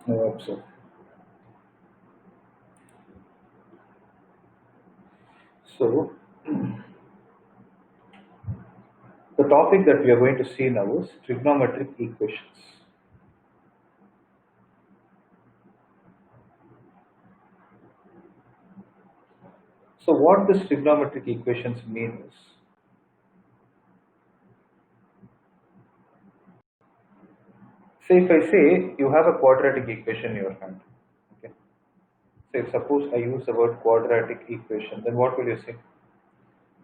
I hope so. So, the topic that we are going to see now is trigonometric equations. So, what this trigonometric equations mean is, say if I say you have a quadratic equation in your hand, okay. So, if suppose I use the word quadratic equation, then what will you say?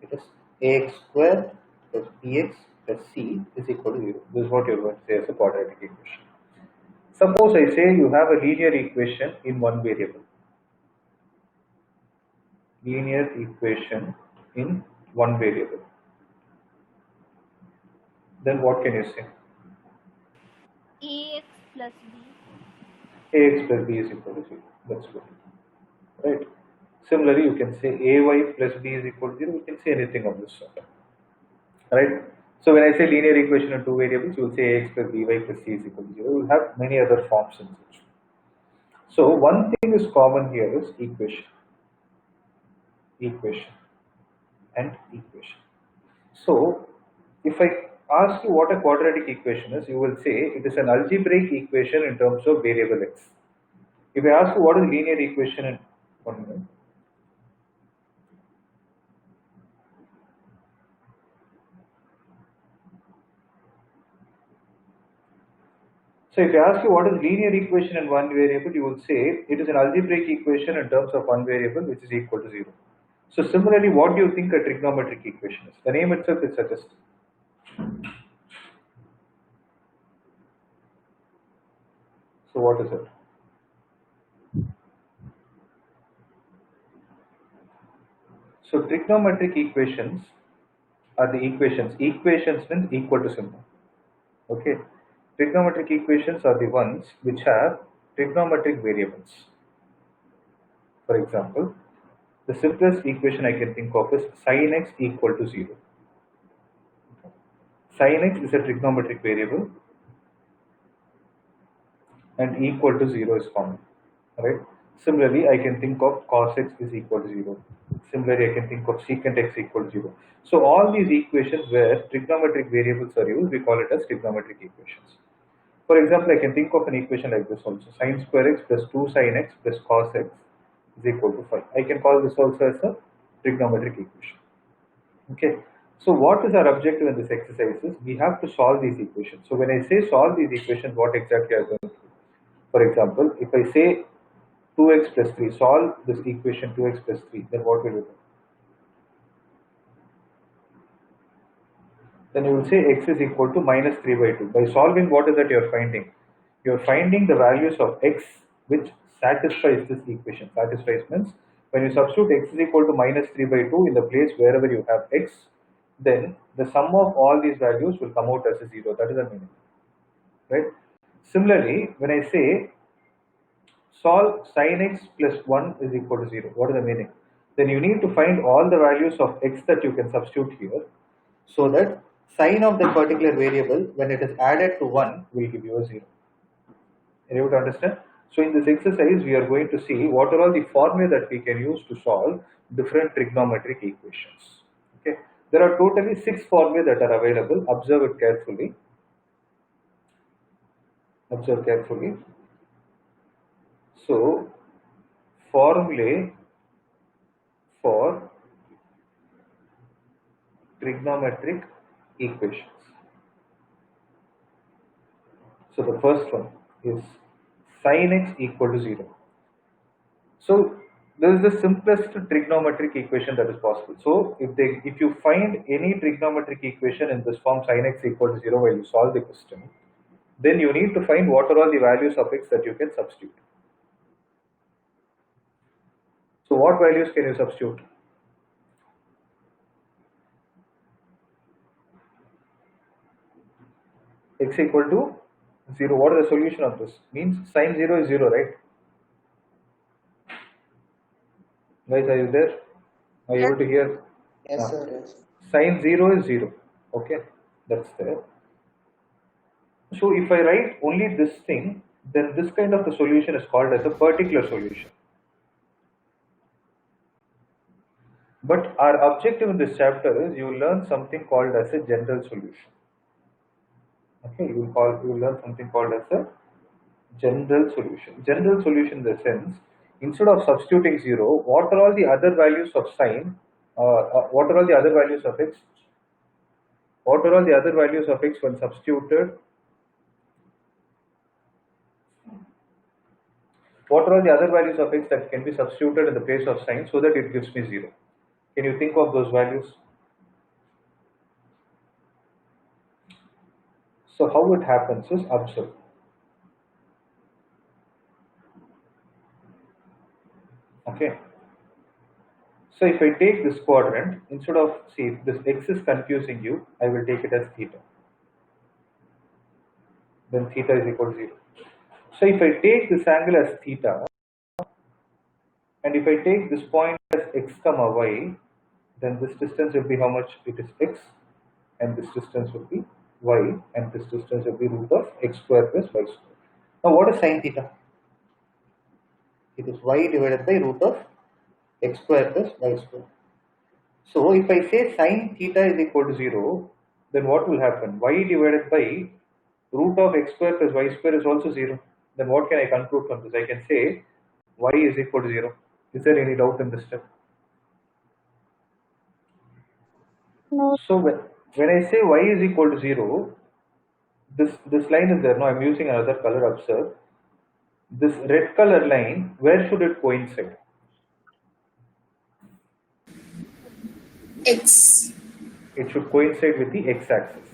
It is ax squared plus bx plus c is equal to 0. This is what you're going to say as a quadratic equation. Suppose I say you have a linear equation in one variable. Linear equation in one variable. Then what can you say? ax plus b. Ax plus b is equal to 0. That's good. Right? Similarly, you can say ay plus b is equal to 0. You can say anything of this sort. Right? So when I say linear equation in two variables, you will say ax plus by plus c is equal to 0. You will have many other forms in such. So one thing is common here is equation, equation, and equation. So if I ask you what a quadratic equation is, you will say it is an algebraic equation in terms of variable x. If I ask you what is linear equation in 1 minute, so if I ask you what is linear equation in one variable, you will say it is an algebraic equation in terms of one variable which is equal to 0. So similarly, what do you think a trigonometric equation is? The name itself is suggestive. So what is it? So trigonometric equations are the equations. Equations means equal to symbol. Okay. Trigonometric equations are the ones which have trigonometric variables. For example, the simplest equation I can think of is sin x equal to 0. Sin x is a trigonometric variable and equal to 0 is common. Right? Similarly, I can think of cos x is equal to 0. Similarly, I can think of secant x equal to 0. So all these equations where trigonometric variables are used, we call it as trigonometric equations. For example, I can think of an equation like this also. Sin square x plus 2 sin x plus cos x is equal to 5. I can call this also as a trigonometric equation. Okay. So what is our objective in this exercise is we have to solve these equations. So when I say solve these equations, what exactly are going to do? For example, if I say 2x plus 3, solve this equation 2x plus 3, then what will you do? Then you will say x is equal to minus 3 by 2. By solving, what is that you are finding? You are finding the values of x which satisfies this equation. Satisfies means when you substitute x is equal to minus 3 by 2 in the place wherever you have x, then the sum of all these values will come out as a 0. That is the meaning. Right? Similarly, when I say solve sin x plus 1 is equal to 0, what is the meaning? Then you need to find all the values of x that you can substitute here so that sign of that particular variable when it is added to 1 will give you a 0. Are you able to understand? So in this exercise we are going to see what are all the formulae that we can use to solve different trigonometric equations. Okay, there are totally 6 formulae that are available. Observe it carefully. Observe carefully. So formulae for trigonometric equations. So the first one is sin x equal to 0. So this is the simplest trigonometric equation that is possible. So if you find any trigonometric equation in this form sin x equal to 0 while you solve the question, then you need to find what are all the values of x that you can substitute. So what values can you substitute? X equal to 0. What is the solution of this? Means sin 0 is 0, right? Guys, are you there? Are you Yes. able to hear? Yes, Uh, sir. Yes. Sin 0 is 0. Okay, that's there. So if I write only this thing, then this kind of a solution is called as a particular solution. But our objective in this chapter is you learn something called as a general solution. Okay, you will learn something called as a general solution. General solution in the sense, instead of substituting 0, what are all the other values of sine, what are all the other values of x, what are all the other values of x when substituted, what are all the other values of x that can be substituted in the place of sine so that it gives me 0. Can you think of those values? So how it happens is, observe. Okay. So if I take this quadrant, instead of, see, if this x is confusing you, I will take it as theta. Then theta is equal to 0. So if I take this angle as theta, and if I take this point as x comma y, then this distance will be how much? It is x, and this distance will be y, and this distance will be root of x square plus y square. Now what is sine theta? It is y divided by root of x square plus y square. So if I say sine theta is equal to 0, then what will happen? Y divided by root of x square plus y square is also 0. Then what can I conclude from this? I can say y is equal to 0. Is there any doubt in this step? No. So when I say y is equal to 0, this line is there. Now I'm using another color, observe. This red color line, where should it coincide? X. It should coincide with the x-axis.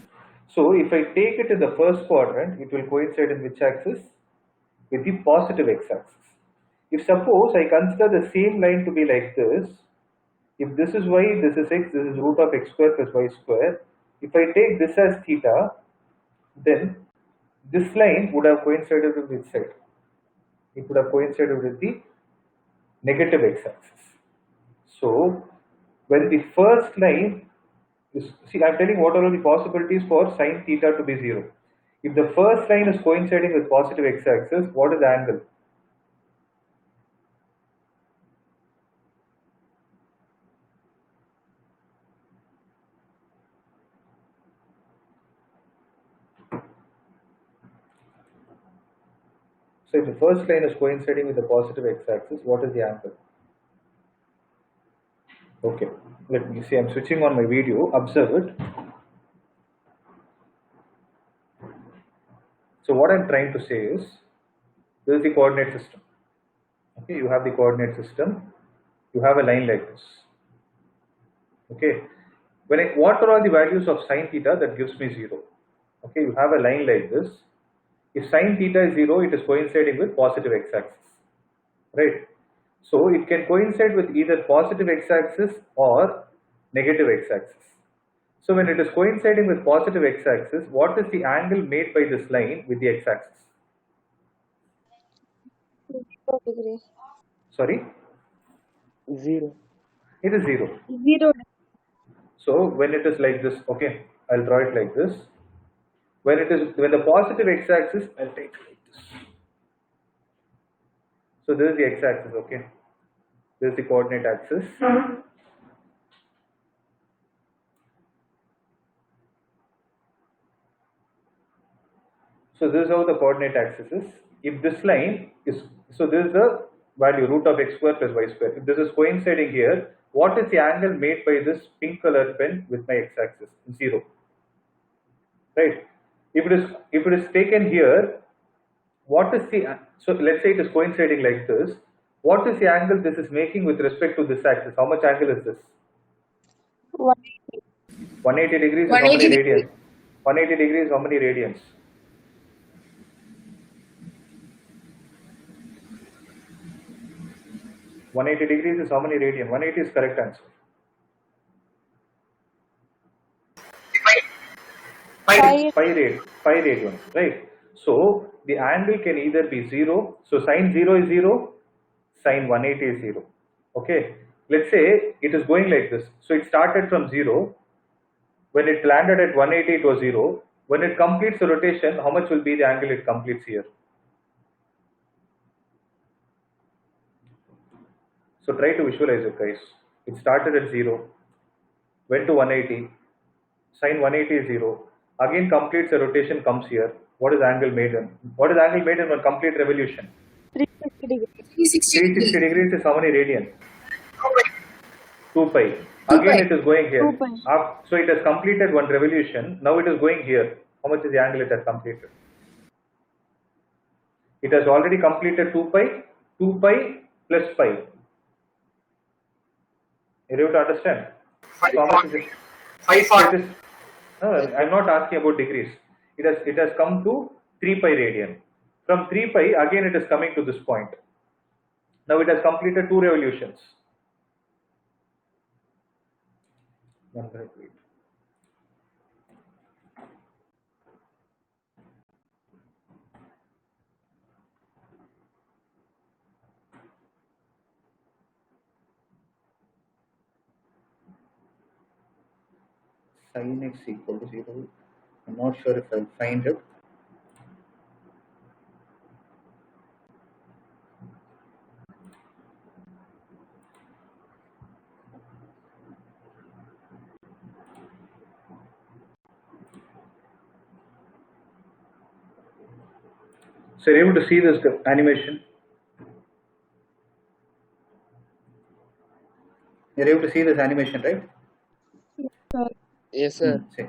So if I take it in the first quadrant, it will coincide in which axis? With the positive x-axis. If suppose I consider the same line to be like this, if this is y, this is x, this is root of x square plus y square. If I take this as theta, then this line would have coincided with which side? It would have coincided with the negative x-axis. So when the first line is, see, I'm telling what are all the possibilities for sine theta to be 0. If the first line is coinciding with positive x-axis, what is the angle? So if the first line is coinciding with the positive x-axis, what is the angle? Okay, let me see, I'm switching on my video, observe it. So what I'm trying to say is, this is the coordinate system. Okay, you have the coordinate system, you have a line like this. Okay, what are all the values of sine theta that gives me 0? Okay, you have a line like this. If sine theta is 0, it is coinciding with positive x-axis, right? So it can coincide with either positive x-axis or negative x-axis. So when it is coinciding with positive x-axis, what is the angle made by this line with the x-axis? 0 degree. Sorry? 0. It is 0. 0. So when it is like this, okay, I'll draw it like this. When the positive x-axis, I'll take it like this. So this is the x-axis, okay. This is the coordinate axis. So this is how the coordinate axis is. If this line is, so this is the value root of x square plus y square. If this is coinciding here, what is the angle made by this pink colored pen with my x-axis? 0. Right? If it is taken here, what is the, so let's say it is coinciding like this. What is the angle this is making with respect to this axis? How much angle is this? 180. 180 degrees is how many 180 radians? 180 degrees, how many radians? One 180 degrees is how many radian? 180 is correct answer. Five radians, right? So the angle can either be 0. So sine 0 is 0, sine 180 is 0. Okay. Let's say it is going like this. So it started from 0. When it landed at 180, it was 0. When it completes the rotation, how much will be the angle it completes here? So try to visualize it, guys. It started at 0, went to 180, sine 180 is 0, again completes a rotation, comes here. What is angle made in? What is angle made in one complete revolution? 360 degrees. 360 360 degrees is how many radian? 2 pi. 2 Again pi. it is going here. 2 pi. So it has completed one revolution. Now it is going here. How much is the angle it has completed? It has already completed 2 pi. 2 pi plus pi. Are you able to understand? So how much is it? 540. I'm not asking about degrees. It has come to 3 pi radian. From 3 pi again it is coming to this point. Now it has completed 2 revolutions. 1 minute, wait. Sin x equal to 0. I'm not sure if I'll find it. So you're able to see this animation? You're able to see this animation, right? Sir. Yes, sir. See.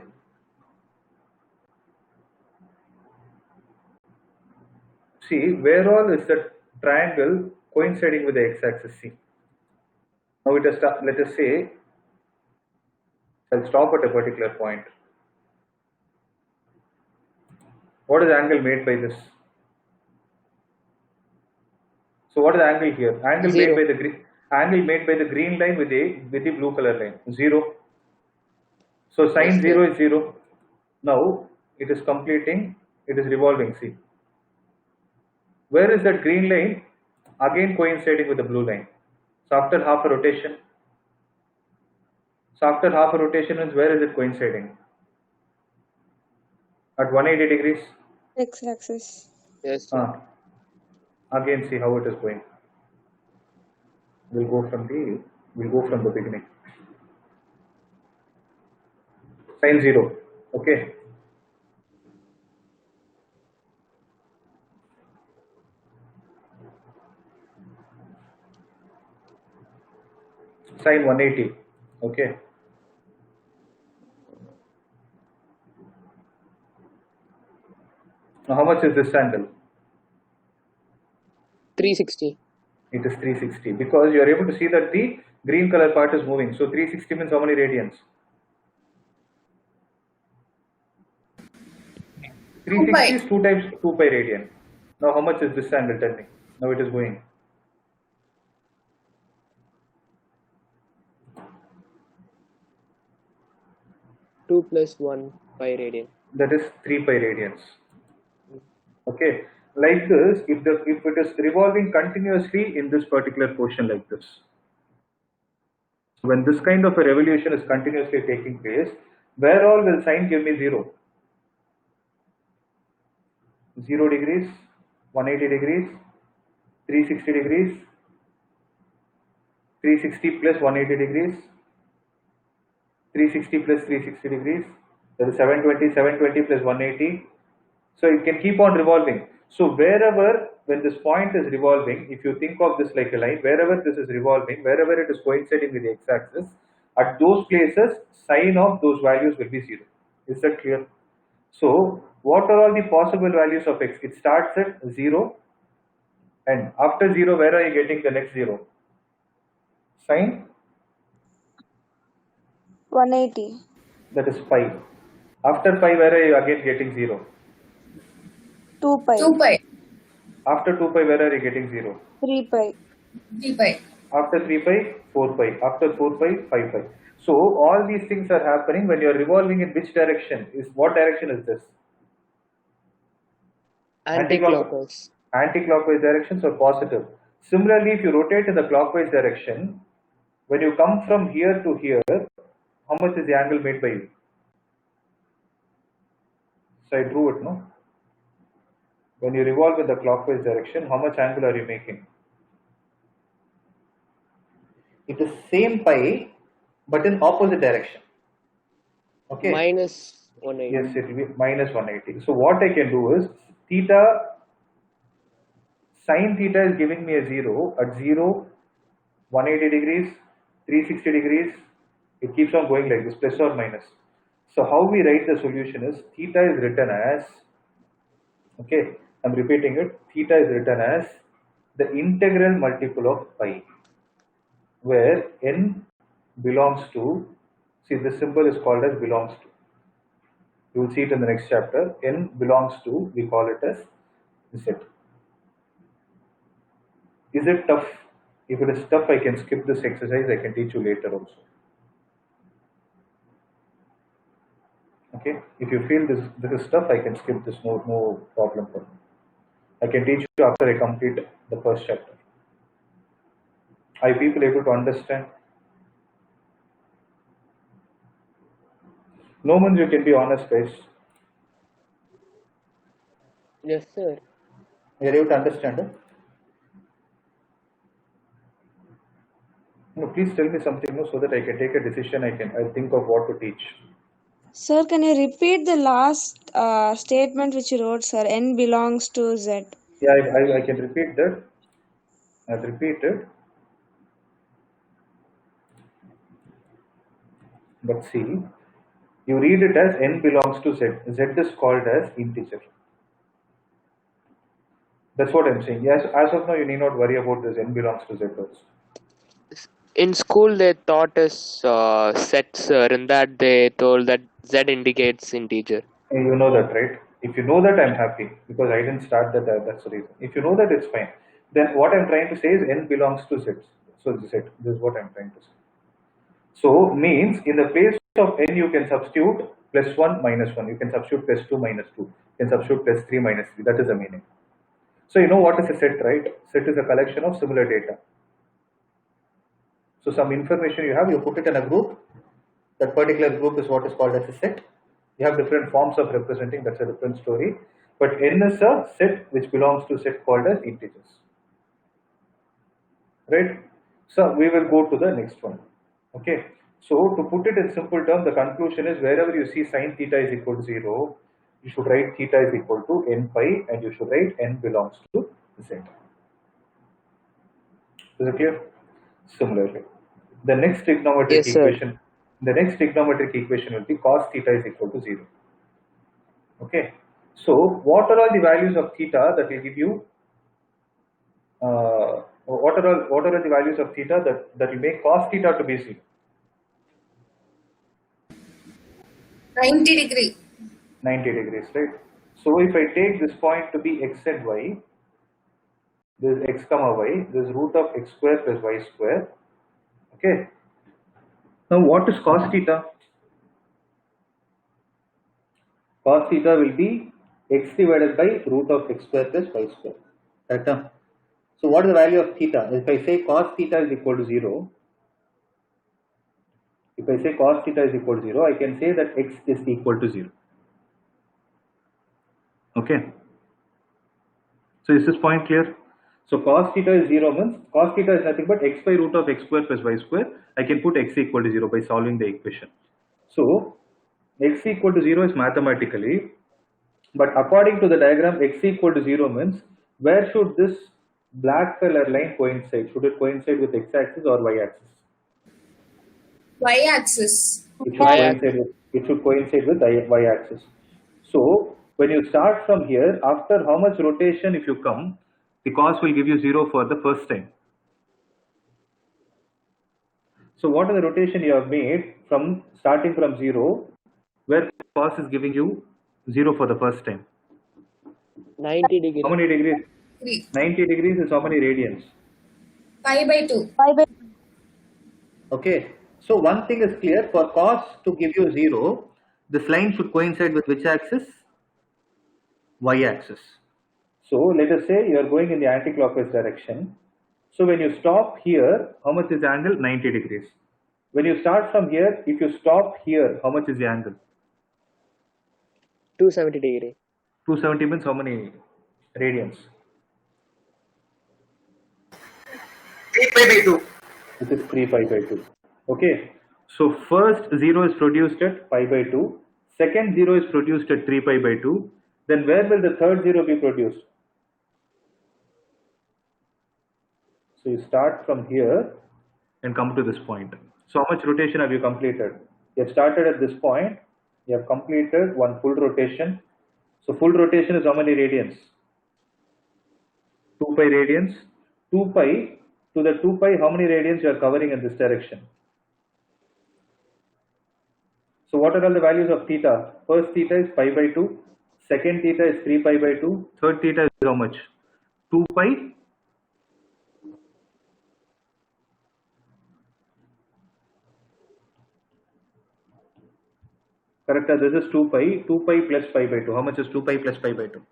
See, where all is the triangle coinciding with the x-axis? See. Now it has, let us say, I'll stop at a particular point. What is the angle made by this? So what is the angle here? Angle Zero. made by the green line with the blue color line. 0. So sine Yes, sir. 0 is 0. Now it is completing, it is revolving. See. Where is that green line? Again coinciding with the blue line. So after half a rotation. So after half a rotation means where is it coinciding? At 180 degrees. X-axis. Yes, sir. Again see how it is going. We'll go from the beginning. Sine 0. Okay. Sine 180. Okay. Now how much is this angle? 360. It is 360 because you are able to see that the green color part is moving. So 360 means how many radians? 360 is 2 times 2 pi radian. Now how much is this angle? Tell me. Now it is going. Two plus 1 pi radian. That is 3 pi radians. Okay. Like this, if it is revolving continuously in this particular portion like this, when this kind of a revolution is continuously taking place, where all will sine give me 0? 0 degrees, 180 degrees, 360 degrees, 360 plus 180 degrees, 360 plus 360 degrees, that is 720 plus 180. So it can keep on revolving. So wherever, when this point is revolving, if you think of this like a line, wherever this is revolving, wherever it is coinciding with the x-axis, at those places, sine of those values will be 0. Is that clear? So what are all the possible values of x? It starts at 0, and after 0, where are you getting the next 0? Sine, 180. that is pi. After pi, where are you again getting 0? 2 pi. 2 pi. After 2 pi, where are you getting 0? 3 pi. 3 pi. After 3 pi, 4 pi. After 4 pi, 5 pi. So all these things are happening when you are revolving in which direction? What direction is this? Anti-clockwise. Anti-clockwise directions or positive. Similarly, if you rotate in the clockwise direction, when you come from here to here, how much is the angle made by you? So I drew it, no? When you revolve in the clockwise direction, how much angle are you making? same pi but in opposite direction. Okay. Minus 180. Yes, it will be minus 180. So what I can do is theta, sine theta is giving me a 0 at 0, 180 degrees, 360 degrees. It keeps on going like this, plus or minus. So how we write the solution is theta is written as, okay, I'm repeating it, theta is written as the integral multiple of pi, where n belongs to, see this symbol is called as belongs to. You will see it in the next chapter. N belongs to, we call it as z. Is it tough? If it is tough, I can skip this exercise. I can teach you later also. Okay. If you feel this is tough, I can skip this. No problem for me. I can teach you after I complete the first chapter. Are you people able to understand? No means you can be honest, guys. Yes, sir. You are able to understand it? No, please tell me something so that I can take a decision. I think of what to teach. Sir, can you repeat the last statement which you wrote, sir? N belongs to Z. Yeah, I can repeat that. I've repeated. But see, you read it as n belongs to z. Z is called as integer. That's what I'm saying. Yes, as of now, you need not worry about this n belongs to z also. In school, they taught us set, sir, and that they told that Z indicates integer. And you know that, right? If you know that, I'm happy because I didn't start that. That's the reason. If you know that, it's fine. Then what I'm trying to say is n belongs to z. So z. This is what I'm trying to say. So means in the place of n, you can substitute plus 1 minus 1. You can substitute plus 2 minus 2. You can substitute plus 3 minus 3. That is the meaning. So you know what is a set, right? Set is a collection of similar data. So some information you have, you put it in a group. That particular group is what is called as a set. You have different forms of representing, that's a different story. But n is a set which belongs to set called as integers. Right? So we will go to the next one. Okay. So to put it in simple terms, the conclusion is wherever you see sine theta is equal to 0, you should write theta is equal to n pi and you should write n belongs to z. Is it clear? Similarly, the next trigonometric Yes, sir. equation, will be cos theta is equal to 0. Okay. So what are all the values of theta that will give you? What are all the values of theta that will make cos theta to be 0? 90 degree. 90 degrees, right? So if I take this point to be x and y, this is x comma y, this is root of x square plus y square. Okay. Now what is cos theta? Cos theta will be x divided by root of x square plus y square. Correct? Huh? So what is the value of theta? If I say cos theta is equal to 0, I can say that x is equal to 0. Okay. So is this point clear? So cos theta is 0 means cos theta is nothing but x by root of x square plus y square. I can put x equal to 0 by solving the equation. So x equal to 0 is mathematically, but according to the diagram, x equal to 0 means where should this black color line coincide? Should it coincide with x-axis or y-axis? Y-axis. It should coincide with y-axis. So when you start from here, after how much rotation if you come, the cos will give you 0 for the first time. So what is the rotation you have made from starting from 0, where cos is giving you 0 for the first time? 90 degrees. How many degrees? 3. 90 degrees is how many radians? Pi by 2. Okay. So one thing is clear, for cos to give you 0, this line should coincide with which axis? Y-axis. So let us say you are going in the anti-clockwise direction. So when you stop here, how much is the angle? 90 degrees. When you start from here, if you stop here, how much is the angle? 270 degree. 270 means how many radians? 8 pi by 2. This is 3 pi by 2. Okay. So first 0 is produced at pi by 2. Second 0 is produced at 3 pi by 2. Then where will the third 0 be produced? So you start from here and come to this point. So how much rotation have you completed? You have started at this point. You have completed one full rotation. So full rotation is how many radians? 2 pi radians. 2 pi, to the 2 pi, how many radians you are covering in this direction? So what are all the values of theta? First theta is pi by 2. Second theta is 3 pi by 2. Third theta is how much? 2 pi. Correct. This is 2 pi. 2 pi plus pi by 2. How much is 2 pi plus pi by 2?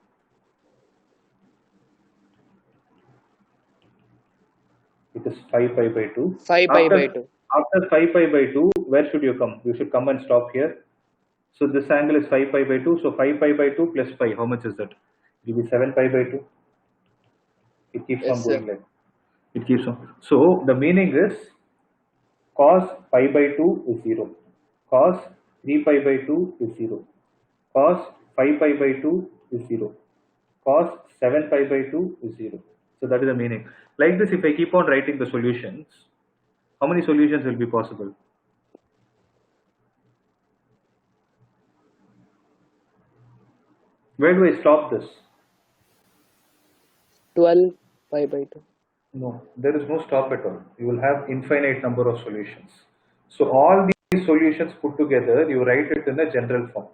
It is 5 pi by 2. 5 pi by 2. After 5 pi by 2, where should you come? You should come and stop here. So this angle is 5 pi by 2. So 5 pi by 2 plus pi, how much is that? It will be 7 pi by 2. It keeps Yes, on sir. going like. It keeps on. So the meaning is cos pi by 2 is 0. Cos 3 pi by 2 is 0. Cos 5 pi by 2 is 0. Cos 7 pi by 2 is 0. So that is the meaning. Like this, if I keep on writing the solutions, how many solutions will be possible? Where do I stop this? 12 pi by 2. No, there is no stop at all. You will have infinite number of solutions. So all these solutions put together, you write it in a general form.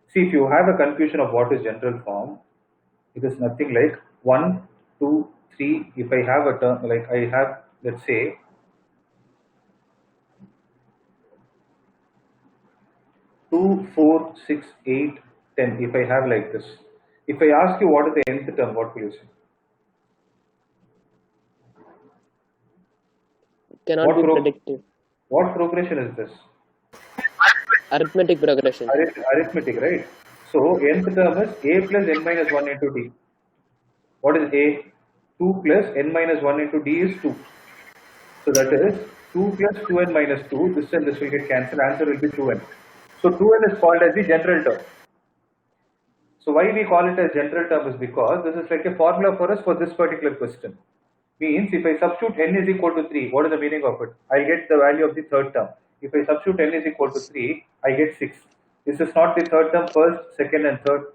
See, if you have a confusion of what is general form, it is nothing like 1, 2, 3. If I have a term, like I have, let's say, 2, 4, 6, 8, 10. If I have like this. If I ask you what is the nth term, what will you say? Cannot be predicted. What progression is this? Arithmetic progression. Arithmetic, right? So nth term is a plus n minus 1 into d. What is a? 2 plus n minus 1 into d is 2. So that is 2 plus 2n minus 2. This and this will get cancelled. Answer will be 2n. So 2n is called as the general term. So why we call it as general term is because this is like a formula for us for this particular question. Means if I substitute n is equal to 3, what is the meaning of it? I get the value of the third term. If I substitute n is equal to 3, I get 6. This is not the third term, first, second and third.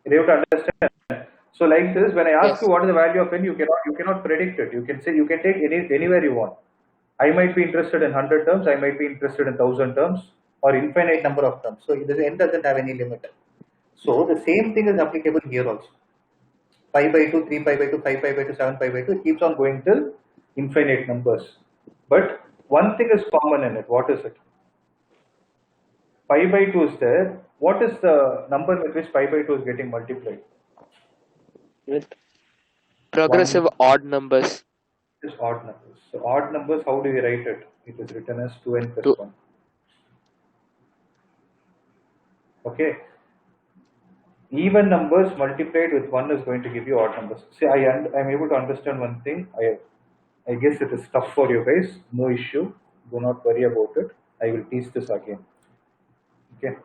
You have to understand. So like this, when I ask Yes. you what is the value of n, you cannot predict it. You can say you can take anywhere you want. I might be interested in 100 terms, I might be interested in 1000 terms, or infinite number of terms. So the n doesn't have any limit. So the same thing is applicable here also. Pi by 2, 3 pi by 2, 5 pi by 2, 7 pi by 2, it keeps on going till infinite numbers. But one thing is common in it. What is it? Pi by 2 is there. What is the number with which pi by 2 is getting multiplied? With progressive odd numbers. Is odd numbers. So odd numbers, how do we write it? It is written as 2n plus 1. Okay. Even numbers multiplied with 1 is going to give you odd numbers. See, I'm able to understand one thing. I guess it is tough for you guys. No issue. Do not worry about it. I will teach this again. Okay.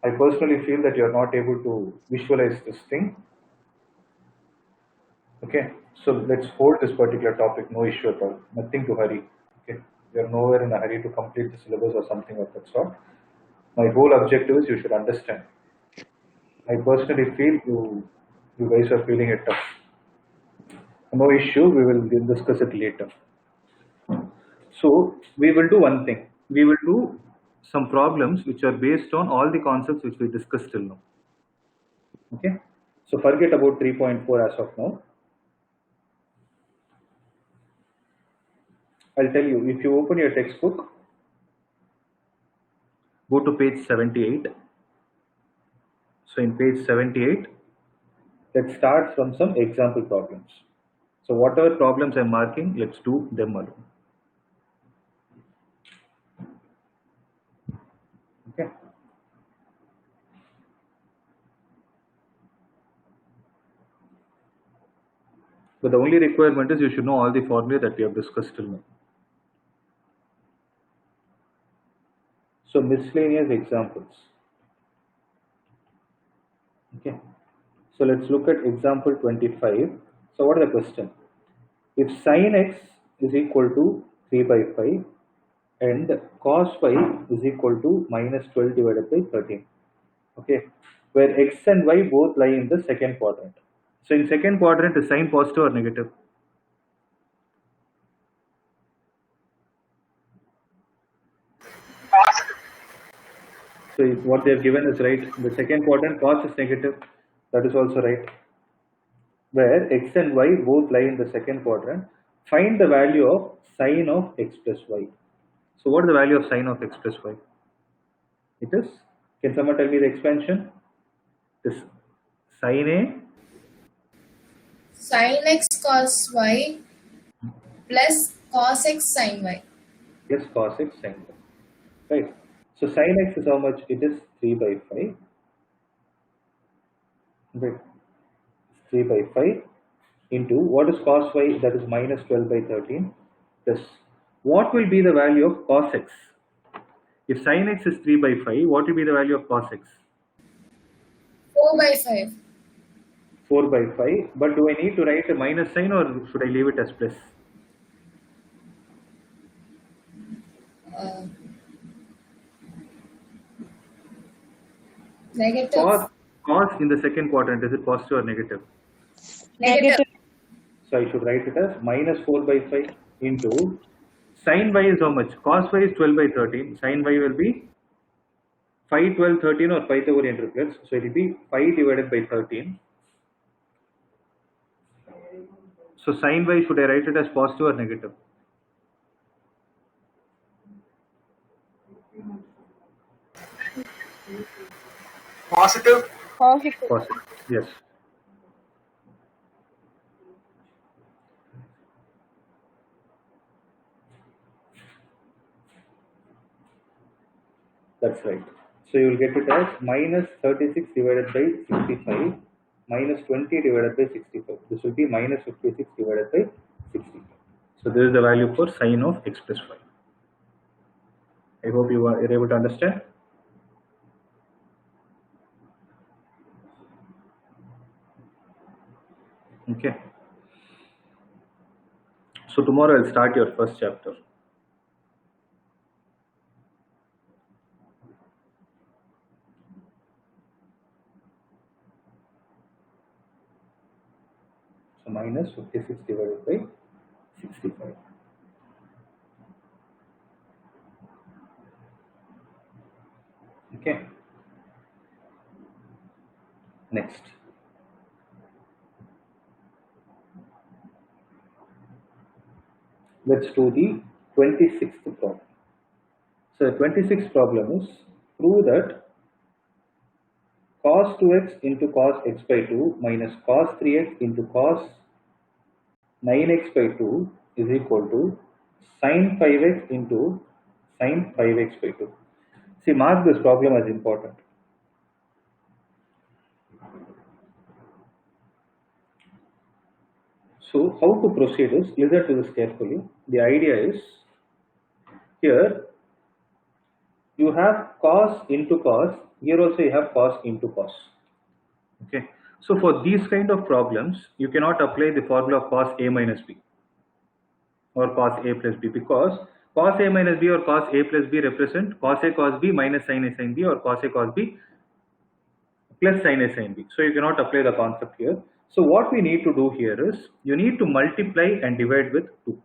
I personally feel that you are not able to visualize this thing. Okay. So let's hold this particular topic. No issue at all. Nothing to hurry. Okay. You are nowhere in a hurry to complete the syllabus or something of that sort. My whole objective is you should understand. I personally feel you guys are feeling it tough. No issue, we will discuss it later. So we will do one thing. We will do some problems which are based on all the concepts which we discussed till now. Okay. So forget about 3.4 as of now. I'll tell you, if you open your textbook, go to page 78. So in page 78, let's start from some example problems. So whatever problems I'm marking, let's do them alone. Okay. But the only requirement is you should know all the formulae that we have discussed till now. So miscellaneous examples. Okay. So let's look at example 25. So what is the question? If sin x is equal to 3 by 5 and cos y is equal to minus 12 divided by 13. Okay. Where x and y both lie in the second quadrant. So in second quadrant is sign positive or negative? So what they have given is right. In the second quadrant cos is negative. That is also right. Where x and y both lie in the second quadrant, find the value of sine of x plus y. So what is the value of sine of x plus y? It is, can someone tell me the expansion? This sine Sin x cos y plus cos x sin y. plus cos x sine y. Right. So sine x is how much? It is 3 by 5. Right. 3 by 5 into what is cos y, that is minus 12 by 13, plus what will be the value of cos x? If sin x is 3 by 5, what will be the value of cos x? 4 by 5. 4 by 5. But do I need to write a minus sign or should I leave it as plus? Negative. Cos in the second quadrant, is it positive or negative? Negative. So I should write it as minus 4 by 5 into sin y is how much? Cos y is 12 by 13. Sin y will be 5, 12, 13 or Pythagorean triplets. So it will be 5 divided by 13. So sin y, should I write it as positive or negative? Positive. Positive. Yes. That's right. So you will get it as minus 36 divided by 65 minus 20 divided by 65. This will be minus 56 divided by 65. So this is the value for sine of x plus y. I hope you are able to understand. Okay. So tomorrow I'll start your first chapter. So minus 56 divided by 65. Okay. Next. Let's do the 26th problem. So the 26th problem is prove that cos 2x into cos x by 2 minus cos 3x into cos 9x by 2 is equal to sin 5x into sin 5x by 2. See, mark this problem as important. So how to proceed is, listen to this carefully. The idea is, here you have cos into cos, here also you have cos into cos. Okay. So for these kind of problems, you cannot apply the formula of cos a minus b or cos a plus b, because cos a minus b or cos a plus b represent cos a cos b minus sin a sin b or cos a cos b plus sin a sin b. So you cannot apply the concept here. So what we need to do here is, you need to multiply and divide with 2.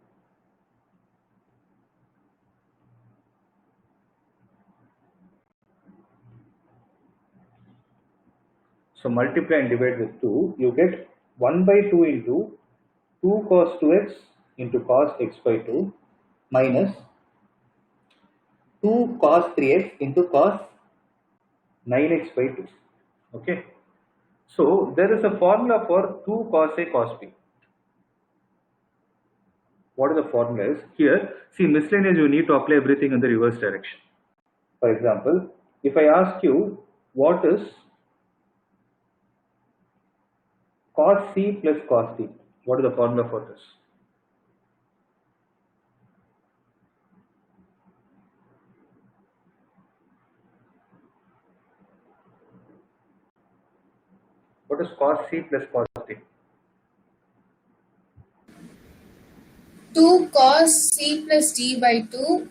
So multiply and divide with 2, you get 1 by 2 into 2 cos 2x into cos x by 2 minus 2 cos 3x into cos 9x by 2. Okay. So there is a formula for 2 cos a cos b. What are the formulas? Here, see, miscellaneous, you need to apply everything in the reverse direction. For example, if I ask you what is cos c plus cos d, What is the formula for this? What is cos C plus cos D? 2 cos C plus D by 2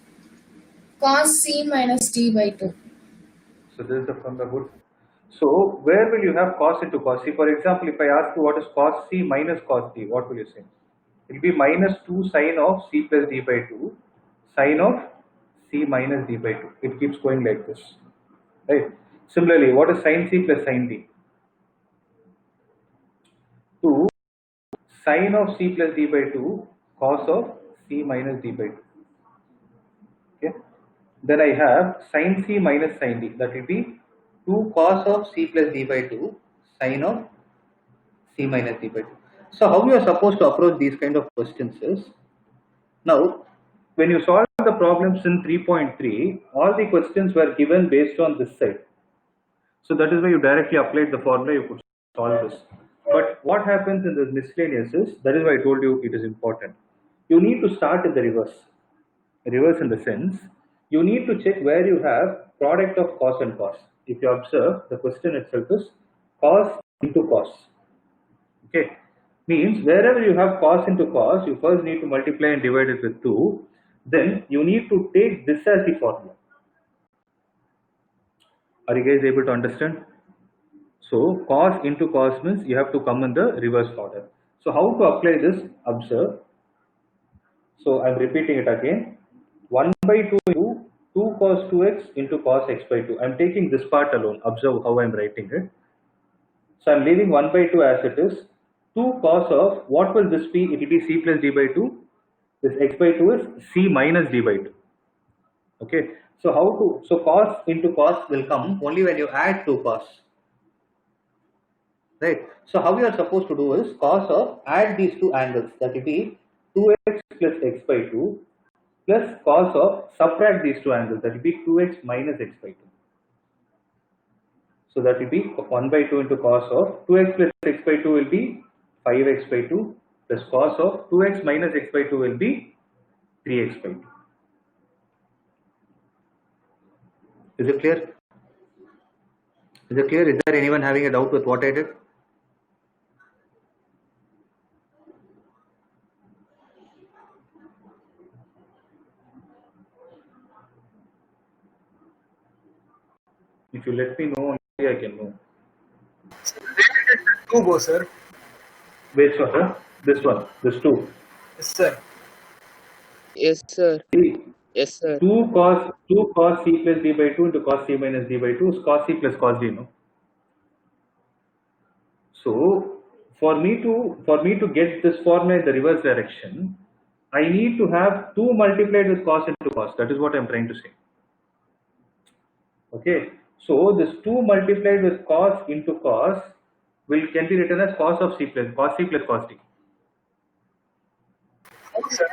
cos C minus D by 2. So this is the formula. Good. So where will you have cos into cos? See, for example, if I ask you what is cos C minus cos D, what will you say? It will be minus 2 sine of C plus D by 2 sine of C minus D by 2. It keeps going like this. Right. Similarly, what is sine C plus sine D? 2 sine of C plus D by 2 cos of C minus D by 2. Okay. Then I have sin C minus sin D. That will be 2 cos of C plus D by 2 sin of C minus D by 2. So how you are supposed to approach these kind of questions is, now when you solve the problems in 3.3, all the questions were given based on this side. So that is why you directly applied the formula, you could solve this. But what happens in this miscellaneous is, that is why I told you it is important. You need to start in the reverse. Reverse in the sense, you need to check where you have product of cos and cos. If you observe, the question itself is cos into cos. Okay, means wherever you have cos into cos, you first need to multiply and divide it with 2. Then you need to take this as the formula. Are you guys able to understand? So cos into cos means you have to come in the reverse order. So how to apply this? Observe. So I am repeating it again. 1 by 2 into 2 cos 2x into cos x by 2. I am taking this part alone. Observe how I am writing it. So I am leaving 1 by 2 as it is. 2 cos of, what will this be? It will be C plus D by 2. This x by 2 is C minus D by 2. Okay. So how to, so cos into cos will come only when you add 2 cos. Right. So how you are supposed to do is cos of, add these two angles. That will be 2x plus x by 2 plus cos of, subtract these two angles, that will be 2x minus x by 2. So that will be 1 by 2 into cos of 2x plus x by 2 will be 5x by 2 plus cos of 2x minus x by 2 will be 3x by 2. Is it clear? Is it clear? Is there anyone having a doubt with what I did? If you let me know, only I can know. Where did the 2 go, sir? Which one, sir? This one, this 2. Yes, sir. Yes, sir. See, Yes, sir. 2 cos C plus D by 2 into cos C minus D by 2 is cos C plus cos D, no? So for me to get this formula in the reverse direction, I need to have 2 multiplied with cos into cos. That is what I am trying to say. Okay. So this 2 multiplied with cos into cos can be written as cos of C plus cos D. Okay, sir.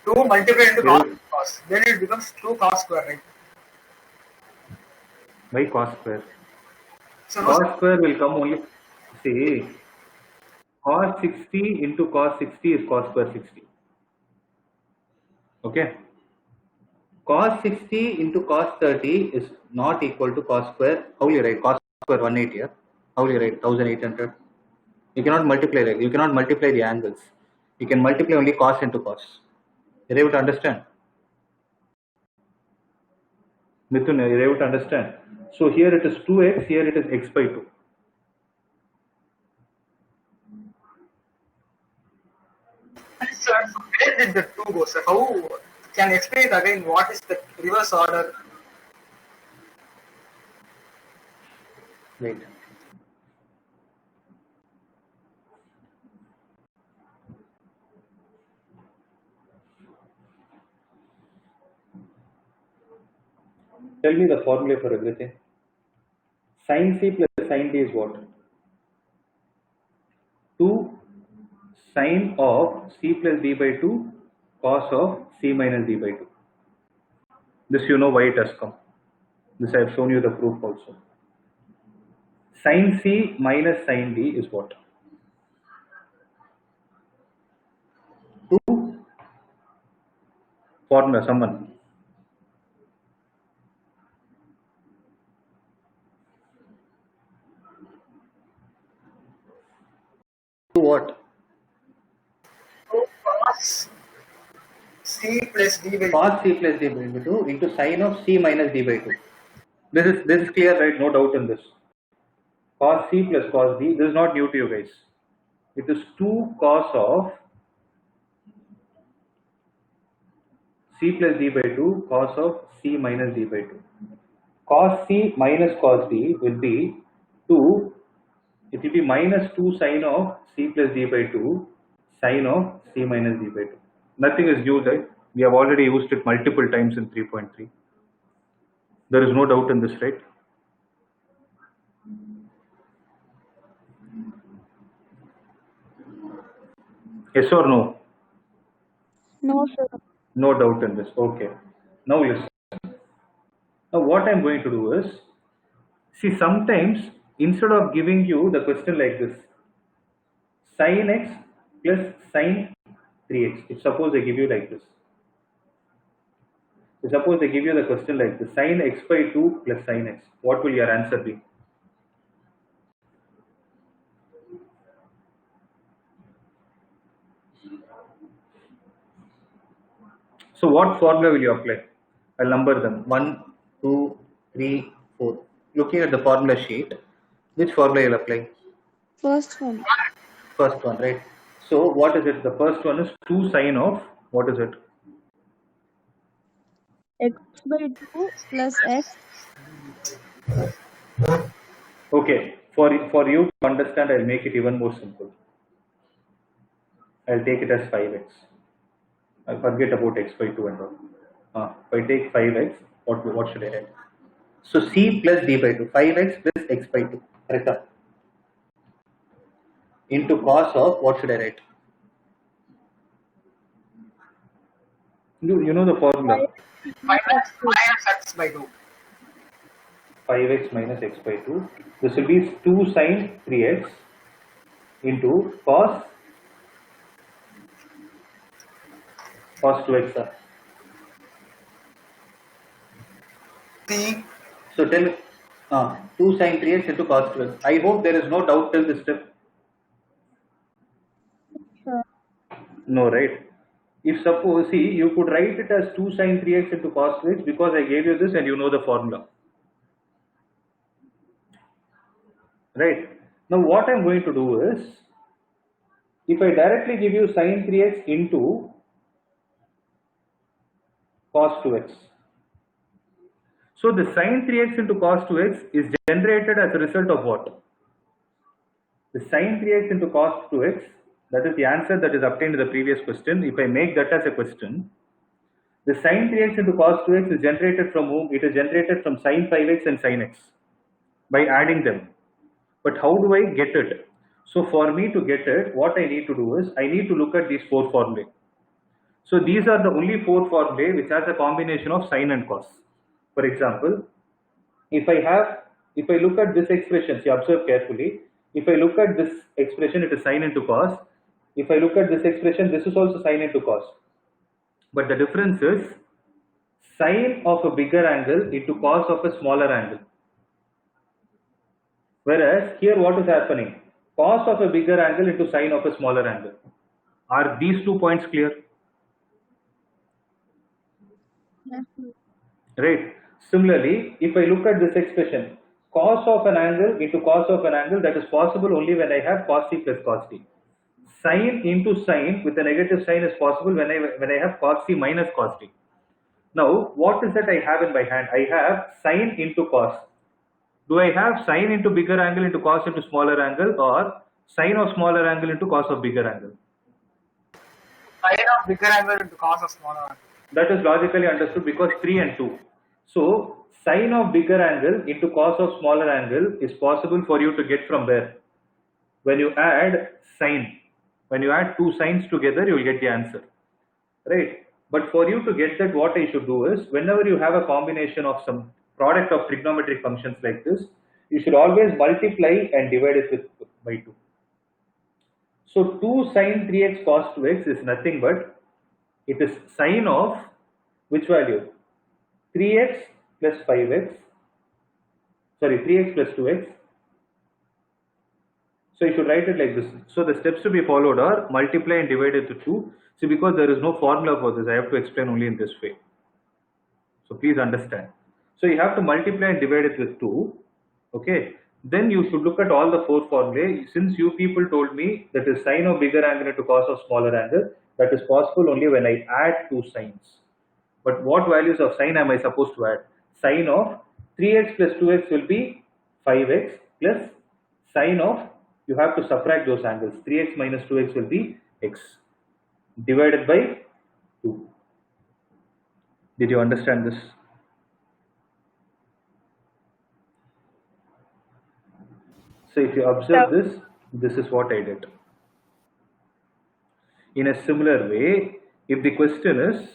2 multiplied into cos. Then it becomes 2 cos square, right? By cos square. So no, Cos square will come only, see, cos 60 into cos 60 is cos square 60. Okay. Cos 60 into cos 30 is not equal to cos square. How will you write? Cos square 180 here. How will you write? 1800. You cannot multiply that. You cannot multiply the angles. You can multiply only cos into cos. You're able to understand? Mithun, you're able to understand? So here it is 2x, here it is x by 2. sir, where did the 2 go, sir? How can you explain it again? What is the reverse order? Wait. Tell me the formula for everything. Sin C plus sin D is what? 2 sin of C plus D by 2 cos of C minus D by 2. This you know why it has come. This I have shown you the proof also. Sin C minus sin D is what? to formula, someone. To what? Cos C plus D by Cos C plus D by 2 into sine of C minus D by 2. This is clear, right? No doubt in this. Cos C plus cos D. This is not new to you guys. It is 2 cos of C plus D by 2 cos of C minus D by 2. Cos C minus cos D will be 2. It will be minus 2 sine of C plus D by 2 sine of C minus D by 2. Nothing is new, right? We have already used it multiple times in 3.3. There is no doubt in this, right? Yes or no? No, sir. No doubt in this. Okay. Now listen. Now what I'm going to do is, see, sometimes instead of giving you the question like this, sin x plus sin 3x, if suppose I give you like this, suppose I give you the question like this, sin x by 2 plus sin x, what will your answer be? So what formula will you apply? I'll number them 1, 2, 3, 4. Looking at the formula sheet, which formula you'll apply? First one. First one, right? So what is it? The first one is 2 sine of, what is it? X by 2 plus x. Okay, for you to understand, I'll make it even more simple. I'll take it as 5x. I'll forget about x by 2 and all. If I take 5x, what should I write? So c plus d by 2, 5x plus x by 2, correct? Into cos of, what should I write? You know the formula. minus x by 2. 5x minus x by 2. This will be 2 sine 3x into cos 2x. C. So tell me, 2 sine 3x into cos 2x. I hope there is no doubt till this step. Sure. No, right? If suppose, see, you could write it as 2 sine 3x into cos 2x because I gave you this and you know the formula. Right? Now what I'm going to do is, if I directly give you sine 3x into cos 2x. So the sine 3x into cos 2x is generated as a result of what? The sine 3x into cos 2x, that is the answer that is obtained in the previous question. If I make that as a question, the sine 3x into cos 2x is generated from whom? It is generated from sine 5x and sine x by adding them. But how do I get it? So for me to get it, what I need to do is, I need to look at these 4 formulae. So these are the only 4 formulae which has a combination of sine and cos. For example, if I look at this expression, see, observe carefully. If I look at this expression, it is sine into cos. If I look at this expression, this is also sine into cos. But the difference is sine of a bigger angle into cos of a smaller angle. Whereas here what is happening? Cos of a bigger angle into sine of a smaller angle. Are these 2 points clear? Yes. Right. Similarly, if I look at this expression, cos of an angle into cos of an angle, that is possible only when I have cos t plus cos t. Sine into sine with a negative sign is possible when I have cos t minus cos t. Now, what is that I have in my hand? I have sine into cos. Do I have sine into bigger angle into cos into smaller angle, or sine of smaller angle into cos of bigger angle? Sine of bigger angle into cos of smaller angle. That is logically understood because 3 and 2. So sine of bigger angle into cos of smaller angle is possible for you to get from where? When you add sine. When you add 2 sines together, you will get the answer. Right? But for you to get that, what I should do is, whenever you have a combination of some product of trigonometric functions like this, you should always multiply and divide it by 2. So 2 sine 3x cos 2x is nothing but it is sine of which value? 3x plus 5x, sorry 3x plus 2x. So you should write it like this. So the steps to be followed are multiply and divide it to 2. See, because there is no formula for this, I have to explain only in this way. So please understand. So you have to multiply and divide it with 2. Okay. Then you should look at all the 4 formulae. Since you people told me that is sine of bigger angle into cos of smaller angle, that is possible only when I add 2 sines. But what values of sine am I supposed to add? Sine of 3x plus 2x will be 5x plus sine of, you have to subtract those angles. 3x minus 2x will be x divided by 2. Did you understand this? So if you observe this, this is what I did. In a similar way, if the question is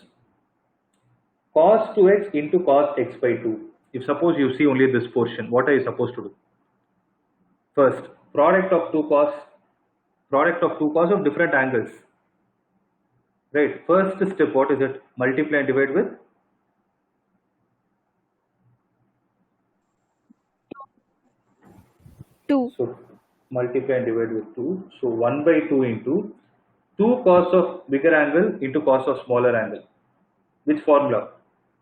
cos 2x into cos x by 2, if suppose you see only this portion, what are you supposed to do? First, product of two cos of different angles. Right. First step, what is it? Multiply and divide with 2. so multiply and divide with 2. So 1 by 2 into 2 cos of bigger angle into cos of smaller angle. Which formula?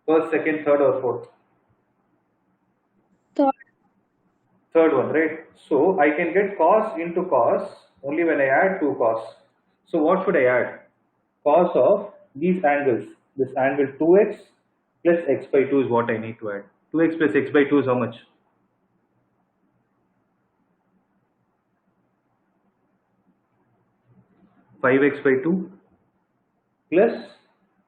First, second, third, or fourth? Third. Third one, right? So I can get cos into cos only when I add 2 cos. So what should I add? Cos of these angles. This angle 2x plus x by 2 is what I need to add. 2x plus x by 2 is how much? 5x by 2 plus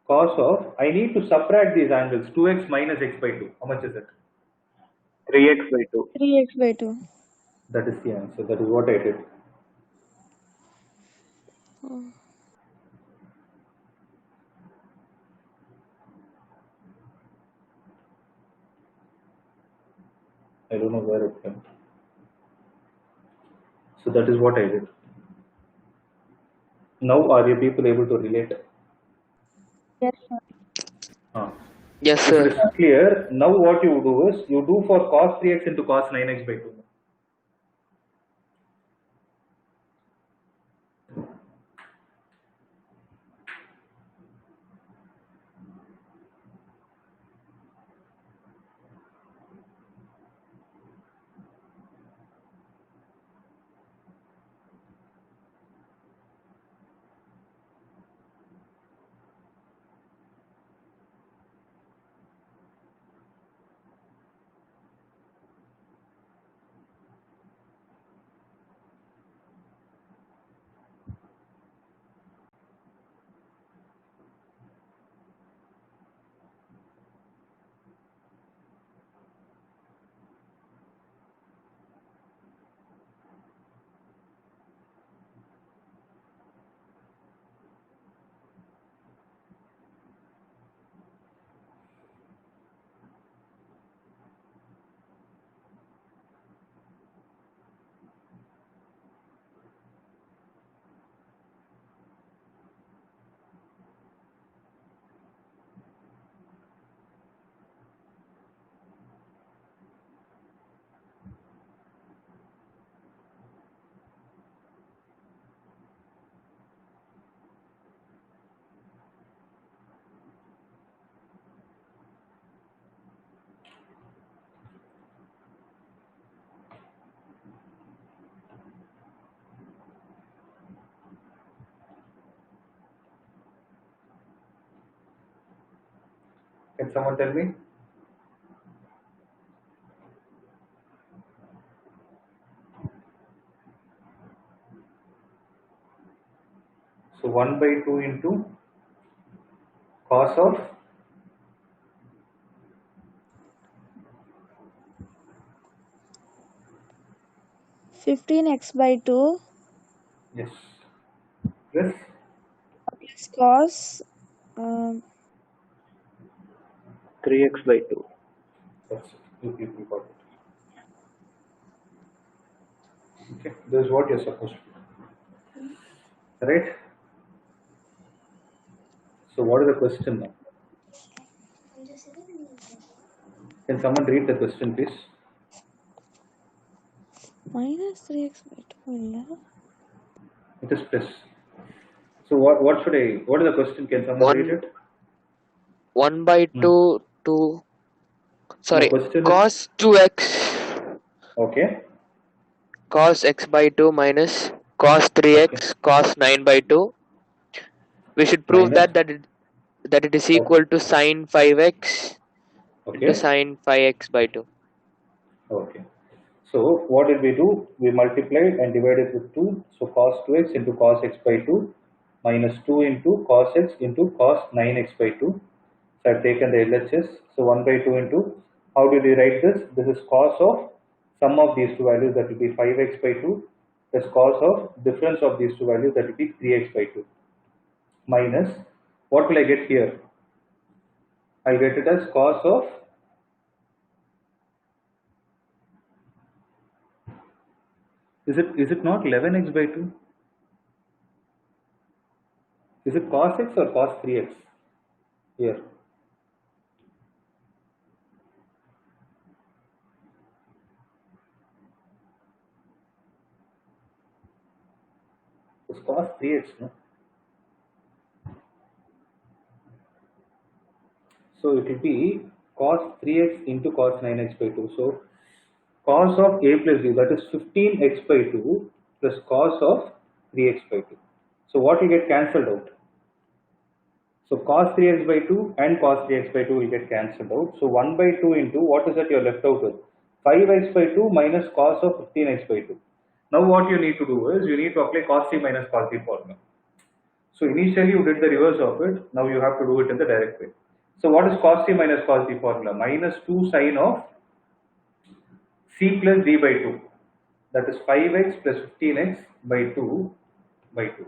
cos of, I need to subtract these angles, 2x minus x by 2. How much is it? 3x by 2. 3x by 2. That is the answer. That is what I did. I don't know where it went. So that is what I did. Now are you people able to relate? Yes, sir. Yes, If it is sir. clear, now what you do is you do for cos 3x into cos 9x by 2. Can someone tell me? So 1 by 2 into cos of 15x by 2 yes plus plus cos 3x by 2. that's it. You people got it. Okay, this is what you're supposed to do. Right? So what is the question now? Can someone read the question, please? minus 3x by 2 ಇಲ್ಲ It is plus. So what should I? What is the question? Can someone read it? 1 by 2 to No, sorry question is cos 2x okay. cos x by 2 minus cos 3x Okay. cos 9 by 2. We should prove Minus. that it is Okay. equal to sin 5x into Okay. sin 5x by 2. Okay. So what did we do? We multiplied and divided with 2. So cos 2x into cos x by 2 minus 2 into cos x into cos 9x by 2. So I've taken the LHS. So 1 by 2 into, how did we write this? This is cos of sum of these two values, that will be 5x by 2, plus cos of difference of these two values, that will be 3x by 2, minus, what will I get here? I'll get it as cos of, is it not 11x by 2? Is it cos x or cos 3x here? It's cos 3x, no? So it will be cos 3x into cos 9x by 2. So cos of a plus b, that is 15x by 2 plus cos of 3x by 2. So what will get cancelled out? So cos 3x by 2 and cos 3x by 2 will get cancelled out. So 1 by 2 into, what is that you are left out with? 5x by 2 minus cos of 15x by 2. Now what you need to do is, you need to apply cos c minus cos d formula. So initially you did the reverse of it, now you have to do it in the direct way. So what is cos c minus cos d formula? Minus 2 sine of c plus d by 2. That is 5x plus 15x by 2 by 2.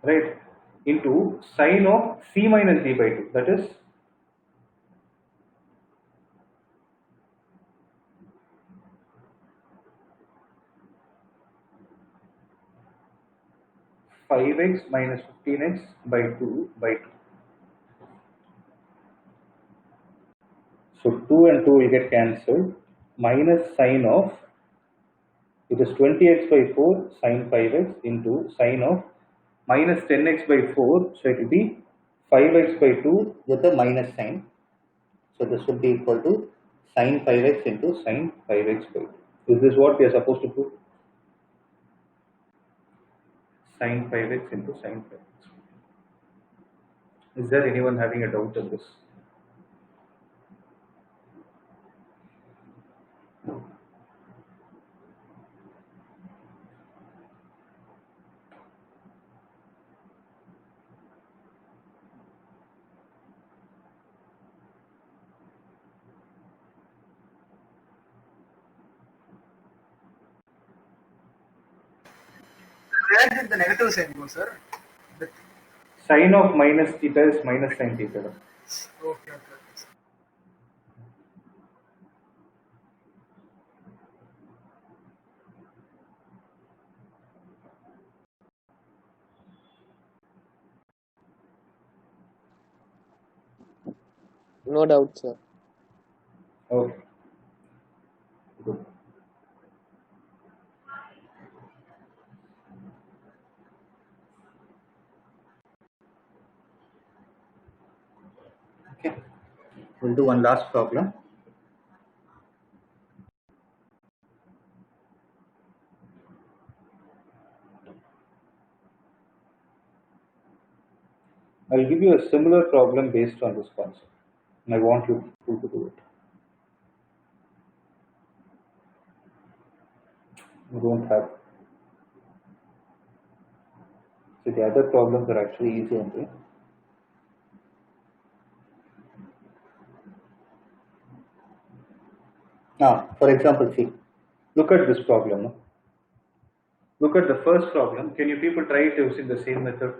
Right? Into sine of c minus d by 2. That is 5x minus 15x by 2 by 2. So 2 and 2 will get cancelled. Minus sine of, it is 20x by 4 sine 5x into sine of minus 10x by 4. So it will be 5x by 2 with a minus sign. So this would be equal to sine 5x into sine 5x by 2. Is this what we are supposed to do? Sine 5x into sine 5x. Is there anyone having a doubt on this? Where did the negative sign go, sir? The, Sine of minus theta is minus sine theta. okay. No doubt, sir. Okay. Good. Okay. We'll do one last problem. I'll give you a similar problem based on this concept, and I want you to do it. You don't have. So the other problems are actually easy only. Now, for example, see, look at this problem. No? Look at the first problem. Can you people try it using the same method?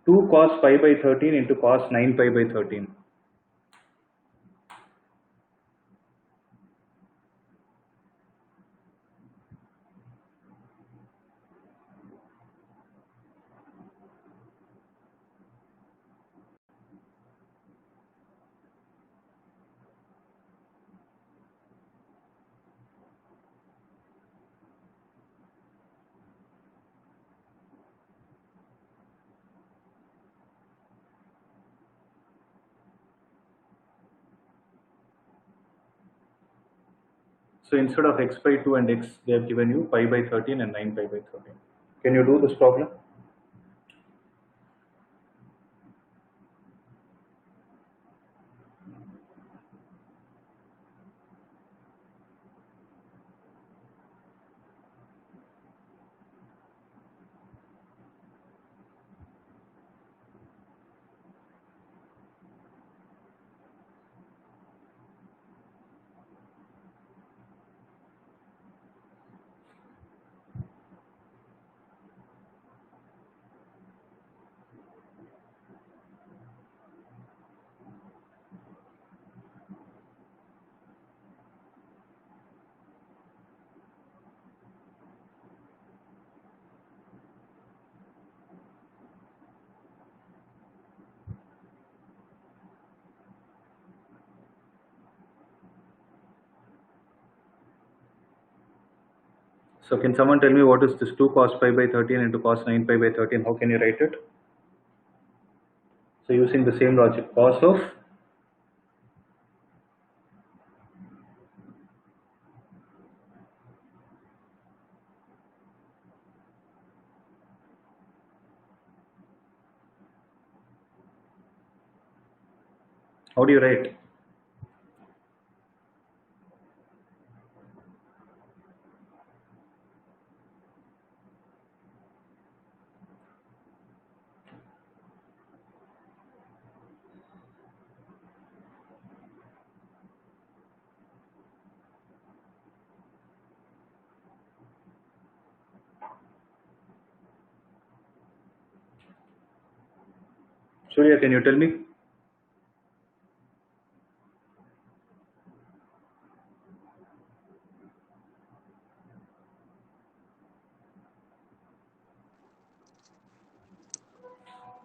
2 cos pi by 13 into cos 9 pi by 13. So instead of x by 2 and x, they have given you pi by 13 and 9 pi by 13. Can you do this problem? So can someone tell me what is this 2 cos pi by 13 into cos 9 pi by 13? How can you write it? So using the same logic, cos of how do you write? Surya, can you tell me?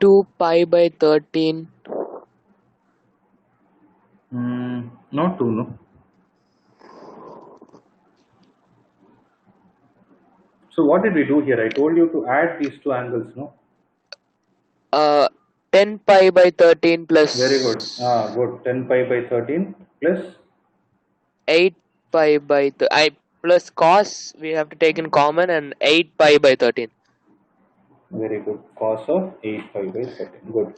Two pi by 13. Not 2, no. So what did we do here? I told you to add these two angles, no? 10 pi by 13 plus. Very good. Good. 10 pi by 13 plus 8 pi by plus cos we have to take in common, and 8 pi by 13. very good. Cos of 8 pi by 13. Good.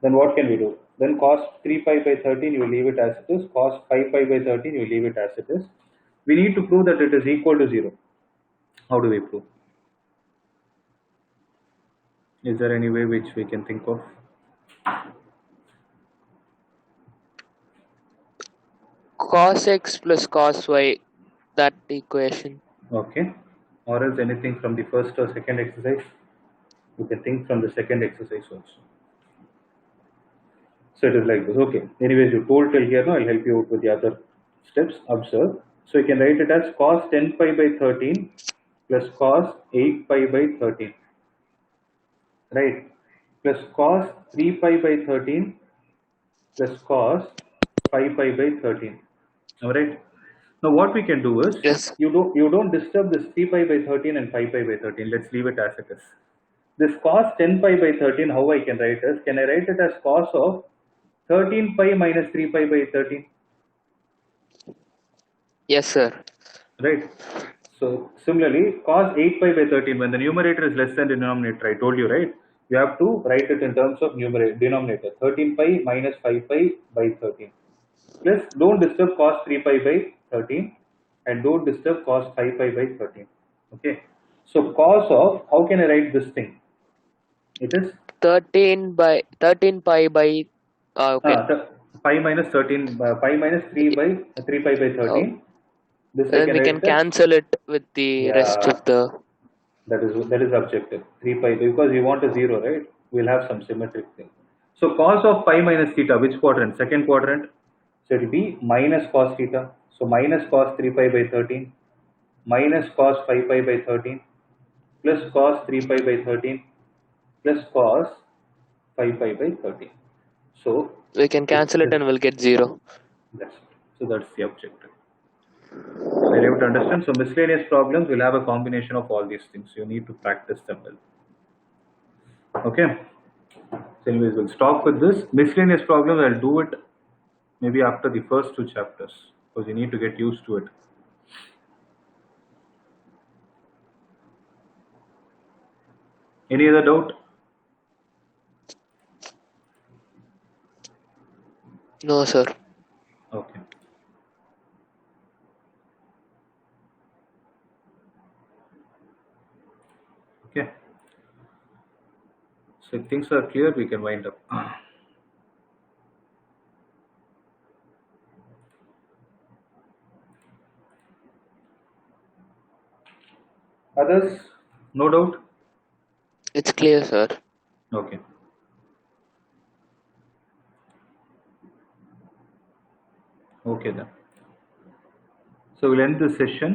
Then what can we do? Then cos 3 pi by 13 you leave it as it is. Cos 5 pi by 13 you leave it as it is. We need to prove that it is equal to 0. How do we prove? Is there any way which we can think of? Cos x plus cos y, that equation. Okay. Or else anything from the first or second exercise? You can think from the second exercise also. So it is like this. Okay. Anyways, you told till here. Now I'll help you out with the other steps. Observe. So you can write it as cos 10 pi by 13 plus cos 8 pi by 13. Right. Plus cos 3 pi by 13 plus cos 5 pi by 13. Alright. Now what we can do is Yes. you don't disturb this 3 pi by 13 and 5 pi by 13. Let's leave it as it is. This cos 10 pi by 13, how I can write it? Can I write it as cos of 13 pi minus 3 pi by 13? Yes, sir. Right. So similarly, cos 8 pi by 13, when the numerator is less than the denominator, I told you, right? You have to write it in terms of denominator. 13 pi minus 5 pi by 13. Plus, don't disturb cos 3 pi by 13 and don't disturb cos 5 pi by 13. Okay. So cos of, how can I write this thing? It is 13 pi by okay. Pi minus 13, pi minus 3 by 3 pi by 13. This I Then can we write can as- cancel it with the rest of the. That is objective. 3 pi, because we want a 0, right? We'll have some symmetric thing. So cos of pi minus theta, which quadrant? Second quadrant. So it will be minus cos theta. So minus cos 3 pi by 13 minus cos 5 pi by 13 plus cos 3 pi by 13 plus cos 5 pi by 13. So We can cancel it and we'll get 0. that's it. So that's the objective. Are you able to understand? So miscellaneous problems will have a combination of all these things. You need to practice them well. Okay. So anyways, we'll stop with this. Miscellaneous problems, I'll do it maybe after the first two chapters because you need to get used to it. Any other doubt? No, sir. Okay. Okay. So if things are clear, we can wind up. Others? No doubt? It's clear, sir. Okay. Okay then. So we'll end this session.